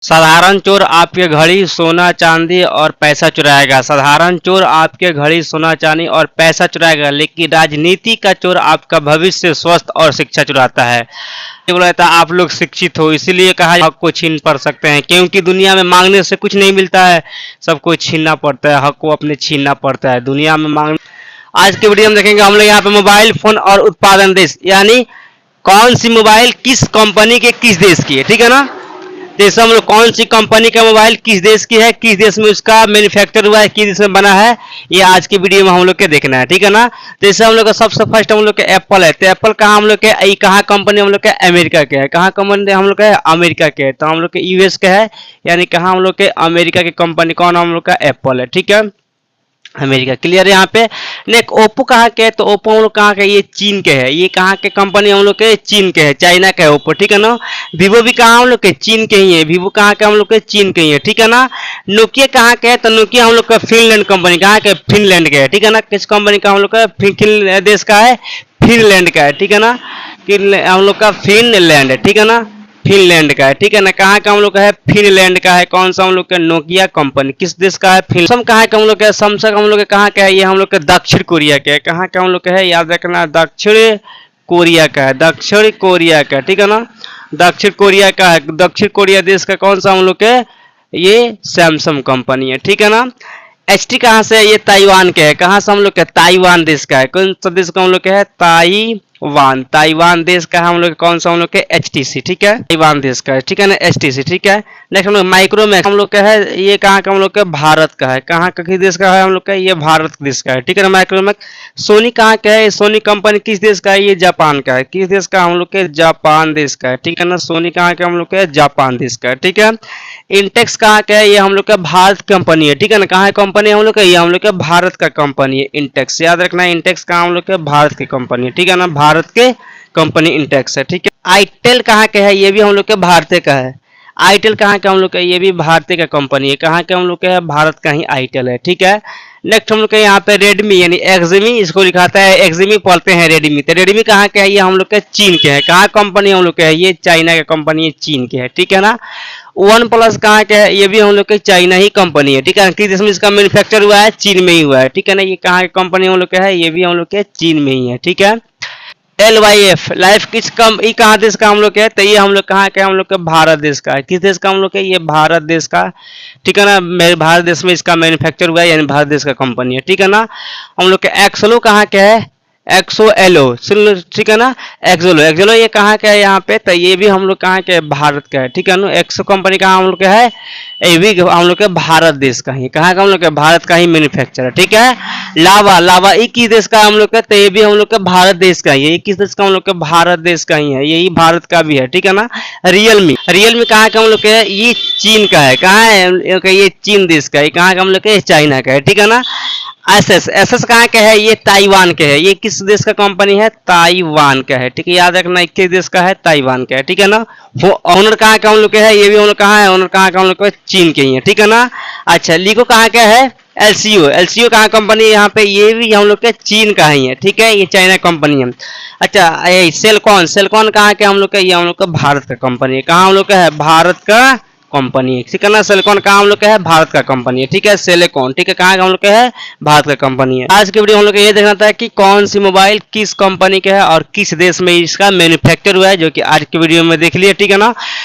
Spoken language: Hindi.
साधारण चोर आपके घड़ी सोना चांदी और पैसा चुराएगा। साधारण चोर आपके घड़ी सोना चांदी और पैसा चुराएगा, लेकिन राजनीति का चोर आपका भविष्य, स्वस्थ और शिक्षा चुराता है। बोला था आप लोग शिक्षित हो, इसीलिए कहा हक को छीन पड़ सकते हैं, क्योंकि दुनिया में मांगने से कुछ नहीं मिलता है, सबको छीनना पड़ता है, हक को अपने छीनना पड़ता है दुनिया में मांग। आज के वीडियो में देखेंगे हम लोग यहाँ पे मोबाइल फोन और उत्पादन देश, यानी कौन सी मोबाइल किस कंपनी के किस देश की है, ठीक है ना। जैसे हम लोग कौन सी कंपनी का मोबाइल किस देश की है, किस देश में उसका मैन्युफैक्चर हुआ है, किस देश में बना है, ये आज की वीडियो में हम लोग के देखना है, ठीक है ना। जैसे हम लोग का सबसे फर्स्ट हम लोग के एप्पल है, तो एप्पल कहाँ हम लोग के, कहाँ कंपनी हम लोग के, अमेरिका के है। कहाँ कंपनी हम लोग का है, अमेरिका के है, तो हम लोग के यूएस के है, यानी कहाँ हम लोग के अमेरिका की कंपनी, कौन हम लोग का एप्पल है, ठीक है, अमेरिका। क्लियर है यहाँ पे। नेक्स्ट ओप्पो कहाँ के है, तो ओप्पो हम लोग कहाँ के, ये चीन के है। ये कहाँ के कंपनी हम लोग के, चीन के है, चाइना का है ओप्पो, ठीक है ना। वीवो भी कहाँ हम लोग के, चीन के ही है, वीवो कहाँ के हम लोग के, चीन के ही है, ठीक है ना। नोकिया कहाँ के है, तो नोकिया हम लोग का फिनलैंड कंपनी, कहाँ के, फिनलैंड के है, ठीक है ना। किस कंपनी का हम लोग का, देश का है, फिनलैंड का है, ठीक है ना। हम लोग का फिनलैंड है, ठीक है ना, फिनलैंड का है, ठीक है ना। कहाँ का हम लोग का है, फिनलैंड का है। कौन सा हम लोग का, नोकिया कंपनी, किस देश का है, सैमसंग कहाँ का हम लोग का, सैमसंग हम लोग का कहाँ का है, ये हम लोग का दक्षिण कोरिया का है। कहाँ का हम लोग का है, याद रखना, दक्षिण कोरिया का है, दक्षिण कोरिया का, ठीक है ना, दक्षिण कोरिया का है। दक्षिण कोरिया देश का कौन सा हम लोग का, ये सैमसंग कंपनी है, ठीक है ना। एचटी कहाँ से है, ये ताइवान के है। कहाँ से हम लोग के, ताइवान देश का है। कौन सा देश का हम लोग के है, ताइवान, ताइवान देश का हम लोग, कौन सा हम लोग के, एचटीसी, ठीक है, ताइवान देश का है, ठीक है ना, एचटीसी, ठीक है। नेक्स्ट हम लोग माइक्रोमैक्स हम लोग का है, ये कहाँ का हम लोग के, भारत का है। कहाँ का किस देश का है हम लोग का, ये भारत देश का है, ठीक है ना, माइक्रोमैक्स। सोनी कहाँ का है, सोनी कंपनी किस देश का है, ये जापान का है। किस देश का हम लोग के, जापान देश का है, ठीक है ना। सोनी कहाँ का हम लोग के, जापान देश का है, ठीक है। इंटेक्स कहाँ का है, ये हम लोग का भारत कंपनी है, ठीक है ना। कहाँ है कंपनी हम लोग का, ये हम लोग का भारत का कंपनी है, इंटेक्स, याद रखना है, इंटेक्स कहाँ हम लोग के, भारत की कंपनी है, ठीक है ना, भारत के कंपनी इंटेक्स है, ठीक है। आईटेल कहाँ का है, ये भी हम लोग के भारत का है। आईटेल कहाँ का हम लोग का, ये भी भारत का कंपनी है। कहाँ का हम लोग का है, भारत का ही आईटेल है, ठीक है। नेक्स्ट हम लोग का यहाँ पे रेडमी, यानी एक्समी, इसको लिखाता है एक्समी, पढ़ते हैं रेडमी। तो रेडमी कहाँ का है, ये हम लोग का चीन के है। कहाँ कंपनी हम लोग का है, ये चाइना का कंपनी है, चीन के है, ठीक है ना। वन प्लस कहाँ का है, ये भी हम लोग के चाइना ही कंपनी है, ठीक है। किस देश में इसका मैन्युफैक्चर हुआ है, चीन में ही हुआ है, ठीक है ना। ये कहाँ की कंपनी हम लोग का है, ये भी हम लोग के चीन में ही है, ठीक है। LYF लाइफ किस कम, ये कहाँ देश का हम लोग का है, तो ये हम लोग कहाँ का, हम लोग का भारत देश का है। किस देश का हम लोग का, ये भारत देश का, ठीक है ना। मेरे भारत देश में इसका मैन्युफैक्चर हुआ है, यानी भारत देश का कंपनी है, ठीक है ना। हम लोग का एक्सलो कहाँ का है, एक्सो एलो, सुन, ठीक है ना, एक्सोलो, एक्सोलो ये कहाँ का है यहाँ पे, तो ये भी हम लोग कहाँ के, भारत का है, ठीक है ना। एक्सो कंपनी कहाँ हम लोग का है, ये भी हम लोग के भारत देश का ही, कहाँ का हम लोग के, भारत का ही मैन्युफैक्चर है, ठीक है। लावा, लावा ये किस देश का हम लोग का, तो ये भी हम लोग का भारत देश का ही है। ये किस देश का हम लोग का, भारत देश का ही है, यही भारत का भी है, ठीक है ना। रियलमी, रियलमी कहाँ का हम लोग का है, ये चीन का है। कहाँ है, ये चीन देश का है। कहाँ का हम लोग का, चाइना का है, ठीक है ना। एसएस, एसएस कहाँ का है, ये ताइवान के है। ये किस देश का कंपनी है, ताइवान का है, ठीक है, याद रखना, किस देश का है, ताइवान का है, ठीक है ना। ऑनर कहाँ का हम लोग का है, ये भी ऑनर कहाँ है, ऑनर कहाँ का हम लोग का, चीन के ही है, ठीक है ना। अच्छा लीगो कहाँ का है, एलसीओ, एलसीओ कहाँ कंपनी है यहाँ पे, ये भी हम लोग के चीन का ही है, ठीक है, ये चाइना कंपनी है। अच्छा सेलकॉन, सेलकॉन कहाँ के हम लोग का, ये हम लोग का भारत का कंपनी है। कहाँ हम लोग का है, भारत का कंपनी है, ठीक है ना। सेलेकॉन कहाँ हम लोग का है, भारत का कंपनी है, ठीक है, सेलेकॉन, ठीक है, कहाँ का हम लोग का है, भारत का कंपनी है। आज की वीडियो हम लोग को ये देखना था कि कौन सी मोबाइल किस कंपनी का है और किस देश में इसका मैन्युफैक्चर हुआ है, जो कि आज की वीडियो में देख लिया, ठीक है ना।